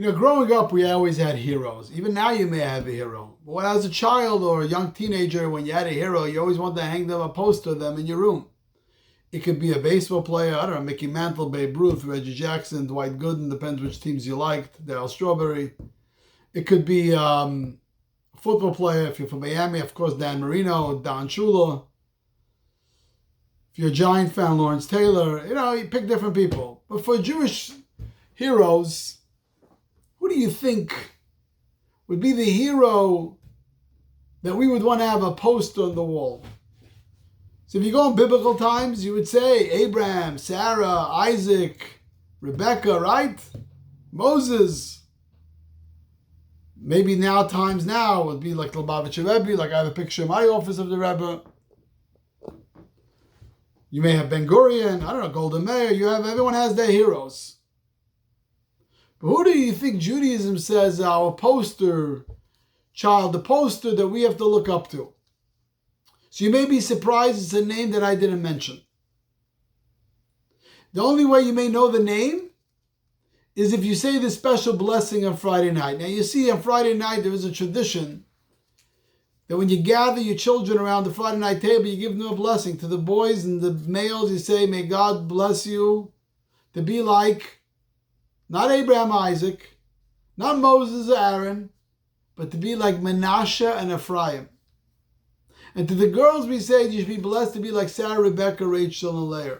Growing up, we always had heroes. Even now you may have a hero. But when I was a child or a young teenager, when you had a hero, you always wanted to hang them a poster of them in your room. It could be a baseball player, I don't know, Mickey Mantle, Babe Ruth, Reggie Jackson, Dwight Gooden, depends which teams you liked, Darryl Strawberry. It could be a football player, if you're from Miami, of course, Dan Marino, Don Shula. If you're a Giant fan, Lawrence Taylor. You pick different people. But for Jewish heroes, who do you think would be the hero that we would want to have a poster on the wall? So if you go in biblical times, you would say Abraham, Sarah, Isaac, Rebecca, right? Moses. Maybe times now would be like Lubavitcher Rebbe, like I have a picture in my office of the Rebbe. You may have Ben Gurion, I don't know, Golda Meir. Everyone has their heroes. But who do you think Judaism says our poster child, the poster that we have to look up to? So you may be surprised it's a name that I didn't mention. The only way you may know the name is if you say the special blessing on Friday night. Now you see on Friday night there is a tradition that when you gather your children around the Friday night table, you give them a blessing. To the boys and the males, you say, may God bless you to be like, not Abraham, Isaac, not Moses or Aaron, but to be like Menashe and Ephraim. And to the girls we say, you should be blessed to be like Sarah, Rebecca, Rachel, and Leah.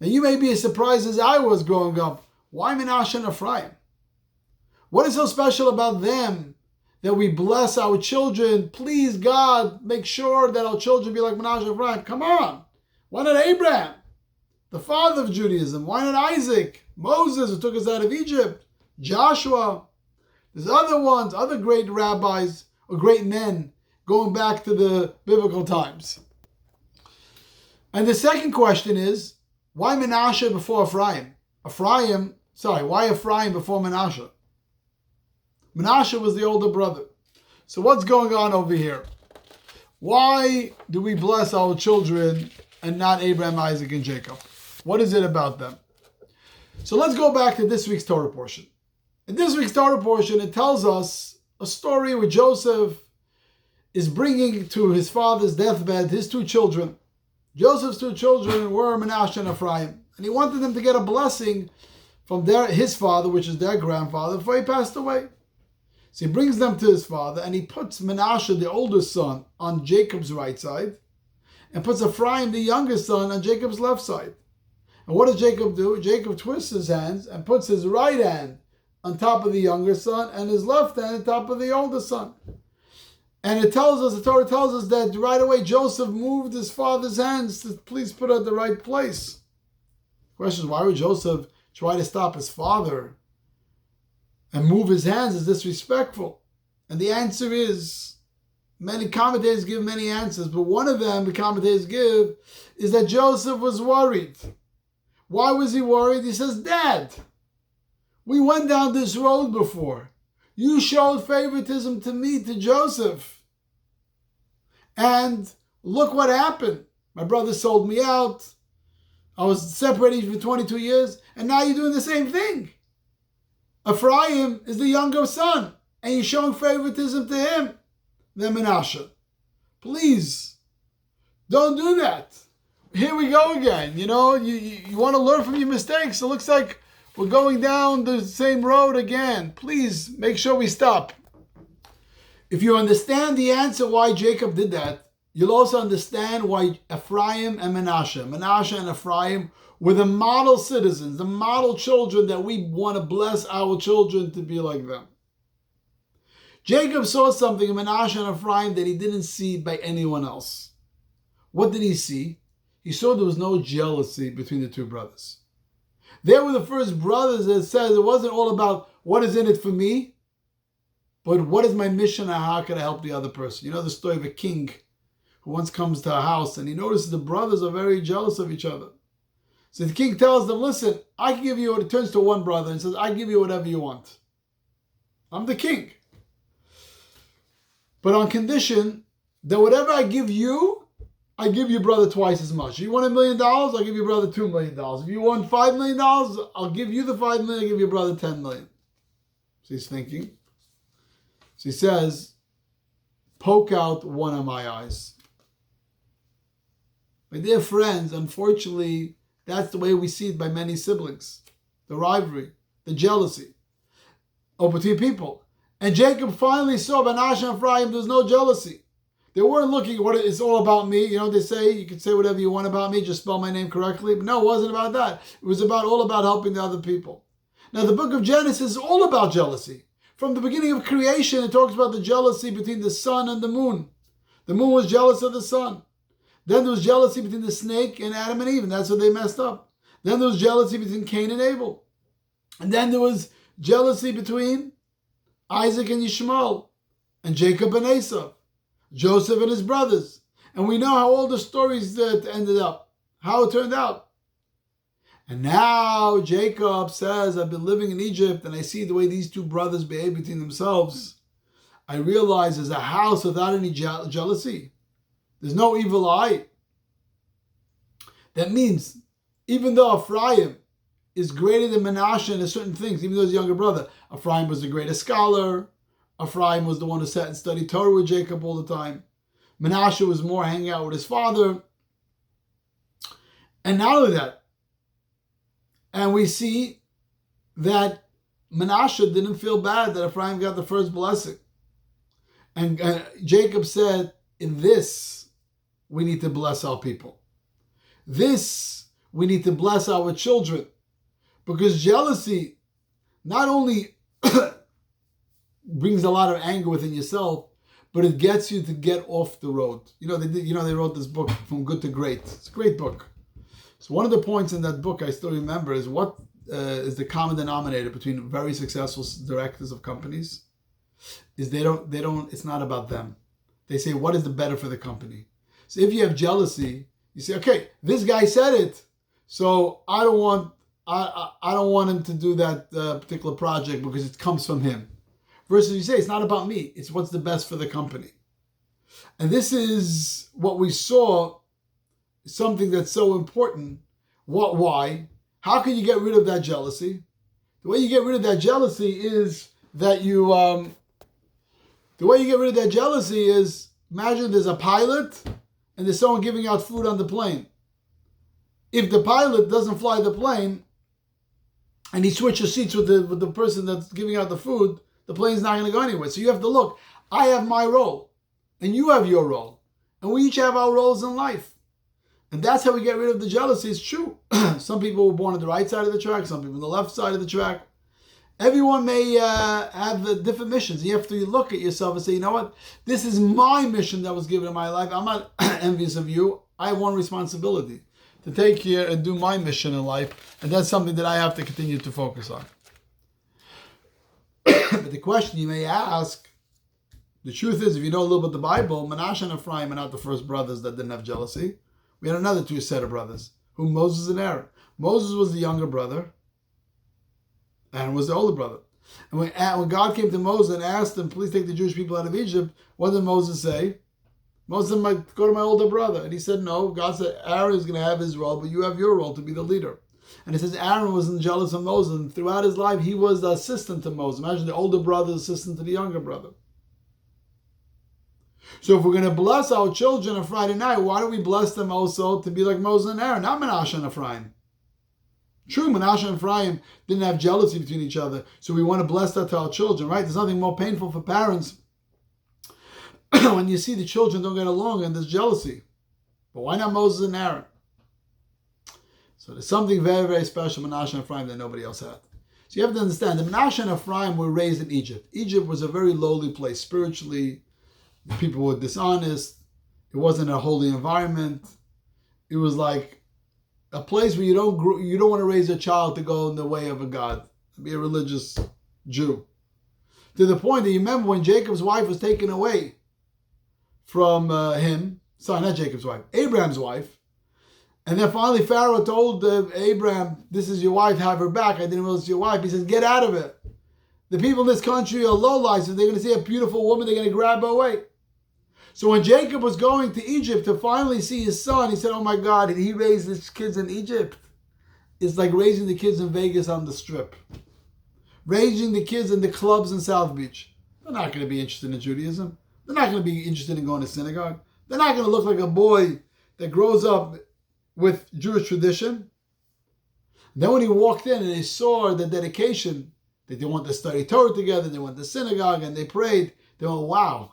Now you may be as surprised as I was growing up. Why Menashe and Ephraim? What is so special about them that we bless our children? Please, God, make sure that our children be like Menashe and Ephraim. Come on. Why not Abraham, the father of Judaism? Why not Isaac, Moses, who took us out of Egypt? Joshua. There's other ones, other great rabbis or great men going back to the biblical times. And the second question is, why Menashe before Ephraim? Why Ephraim before Menashe? Menashe was the older brother. So what's going on over here? Why do we bless our children and not Abraham, Isaac, and Jacob? What is it about them? So let's go back to this week's Torah portion. In this week's Torah portion, it tells us a story where Joseph is bringing to his father's deathbed his two children. Joseph's two children were Menashe and Ephraim. And he wanted them to get a blessing from his father, which is their grandfather, before he passed away. So he brings them to his father, and he puts Menashe, the oldest son, on Jacob's right side, and puts Ephraim, the youngest son, on Jacob's left side. And what does Jacob do? Jacob twists his hands and puts his right hand on top of the younger son, and his left hand on top of the older son. And the Torah tells us that right away Joseph moved his father's hands to please put it at the right place. The question is, why would Joseph try to stop his father and move his hands? Is disrespectful? And the answer is, many commentators give many answers, but one of them the commentators give is that Joseph was worried. Why was he worried? He says, Dad, we went down this road before. You showed favoritism to me, to Joseph. And look what happened. My brother sold me out. I was separated for 22 years. And now you're doing the same thing. Ephraim is the younger son. And you're showing favoritism to him. Then Menashe. Please, don't do that. Here we go again. You want to learn from your mistakes. It looks like we're going down the same road again. Please make sure we stop. If you understand the answer why Jacob did that, you'll also understand why Ephraim and Menashe and Ephraim were the model citizens, the model children that we want to bless our children to be like them. Jacob saw something in Menashe and Ephraim that he didn't see by anyone else. What did he see? He saw there was no jealousy between the two brothers. They were the first brothers that said it wasn't all about what is in it for me, but what is my mission and how can I help the other person? You know the story of a king who once comes to a house and he notices the brothers are very jealous of each other. So the king tells them, listen, I can give you, it turns to one brother and says, I give you whatever you want. I'm the king. But on condition that whatever I give you, I give your brother twice as much. If you want $1 million, I'll give your brother $2 million. If you want $5 million, I'll give you the $5 million, I'll give your brother $10 million. So he's thinking. So he says, poke out one of my eyes. My dear friends, unfortunately, that's the way we see it by many siblings. The rivalry, the jealousy between people. And Jacob finally saw Manasseh and Ephraim, there's no jealousy. They weren't looking at what it's all about me. You know, they say, you can say whatever you want about me, just spell my name correctly. But no, it wasn't about that. It was all about helping the other people. Now, the book of Genesis is all about jealousy. From the beginning of creation, it talks about the jealousy between the sun and the moon. The moon was jealous of the sun. Then there was jealousy between the snake and Adam and Eve, and that's what they messed up. Then there was jealousy between Cain and Abel. And then there was jealousy between Isaac and Ishmael, and Jacob and Esau, Joseph and his brothers. And we know how all the stories that ended up, how it turned out. And now Jacob says, I've been living in Egypt and I see the way these two brothers behave between themselves. I realize there's a house without any jealousy. There's no evil eye. That means, even though Ephraim is greater than Manasseh in certain things, even though his younger brother, Ephraim was the greatest scholar. Ephraim was the one who sat and studied Torah with Jacob all the time. Manasseh was more hanging out with his father. And not only that, and we see that Manasseh didn't feel bad that Ephraim got the first blessing. And Jacob said, in this, we need to bless our people. This, we need to bless our children. Because jealousy not only brings a lot of anger within yourself, but it gets you to get off the road. They wrote this book, From Good to Great. It's a great book. So one of the points in that book I still remember is what is the common denominator between very successful directors of companies is they don't, it's not about them. They say, what is the better for the company? So if you have jealousy, you say, okay, this guy said it, so I don't want him to do that particular project because it comes from him. Versus you say, it's not about me, it's what's the best for the company. And this is what we saw, something that's so important. Why? How can you get rid of that jealousy? The way you get rid of that jealousy is that imagine there's a pilot and there's someone giving out food on the plane. If the pilot doesn't fly the plane and he switches seats with the person that's giving out the food, the plane's not going to go anywhere. So you have to look, I have my role and you have your role. And we each have our roles in life. And that's how we get rid of the jealousy. It's true. Some people were born on the right side of the track, some people on the left side of the track. Everyone may have different missions. You have to look at yourself and say, you know what? This is my mission that was given in my life. I'm not envious of you. I have one responsibility, to take care and do my mission in life. And that's something that I have to continue to focus on. But the question you may ask, the truth is, if you know a little bit of the Bible, Manasseh and Ephraim are not the first brothers that didn't have jealousy. We had another two set of brothers, who Moses and Aaron. Moses was the younger brother. Aaron was the older brother. And when God came to Moses and asked him, please take the Jewish people out of Egypt, what did Moses say? Moses said, go to my older brother. And he said, no. God said, Aaron is going to have his role, but you have your role to be the leader. And it says Aaron wasn't jealous of Moses. And throughout his life, he was the assistant to Moses. Imagine the older brother assistant to the younger brother. So if we're going to bless our children on Friday night, why don't we bless them also to be like Moses and Aaron, not Manasseh and Ephraim? True, Manasseh and Ephraim didn't have jealousy between each other, so we want to bless that to our children, right? There's nothing more painful for parents when you see the children don't get along and there's jealousy. But why not Moses and Aaron? So there's something very, very special, Manasseh and Ephraim, that nobody else had. So you have to understand, that Manasseh and Ephraim were raised in Egypt. Egypt was a very lowly place spiritually. People were dishonest. It wasn't a holy environment. It was like a place where you don't want to raise a child to go in the way of a god, be a religious Jew. To the point that you remember when Jacob's wife was taken away from him, sorry, not Jacob's wife, Abraham's wife, and then finally Pharaoh told Abraham, this is your wife, have her back. I didn't realize it's your wife. He says, get out of it. The people in this country are lowlifes. If they're going to see a beautiful woman, they're going to grab her away. So when Jacob was going to Egypt to finally see his son, he said, oh my God, did he raise his kids in Egypt? It's like raising the kids in Vegas on the Strip. raising the kids in the clubs in South Beach. They're not going to be interested in Judaism. They're not going to be interested in going to synagogue. They're not going to look like a boy that grows up with Jewish tradition. Then when he walked in and they saw the dedication, that they want to study Torah together, they went to synagogue and they prayed, they went, wow.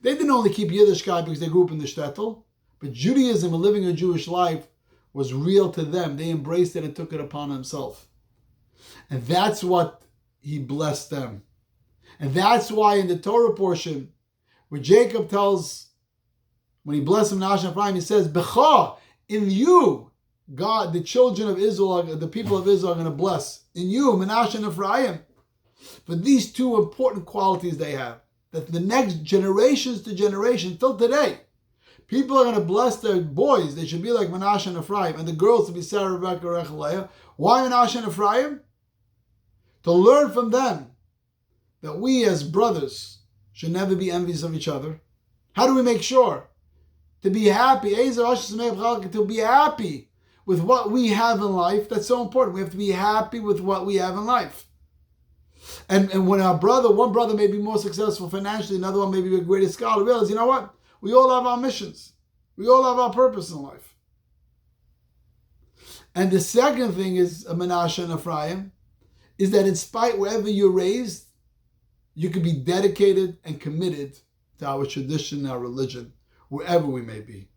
They didn't only keep Yiddishkeit because they grew up in the shtetl, but Judaism and living a Jewish life was real to them. They embraced it and took it upon themselves. And that's what he blessed them. And that's why in the Torah portion, where Jacob tells, when he blessed him, Menashe and Ephraim, he says, Becha, in you, God, the children of Israel, the people of Israel are going to bless. In you, Menashe and Ephraim. For these two important qualities they have, that the next generations to generation, till today, people are going to bless their boys. They should be like Menashe and Ephraim, and the girls to be Sarah, Rebecca, Rachel, Leah. Why Menashe and Ephraim? To learn from them that we as brothers should never be envious of each other. How do we make sure? To be happy, to be happy with what we have in life. That's so important. We have to be happy with what we have in life. And when one brother may be more successful financially, another one may be a greater scholar, realize, you know what? We all have our missions. We all have our purpose in life. And the second thing is, Menashe and Ephraim, is that in spite wherever you're raised, you can be dedicated and committed to our tradition, our religion, wherever we may be.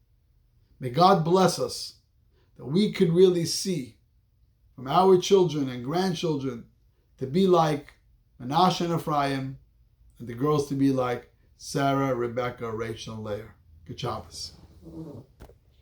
May God bless us that we could really see from our children and grandchildren to be like Menashe and Ephraim, and the girls to be like Sarah, Rebecca, Rachel, and Leah. Good Shabbos.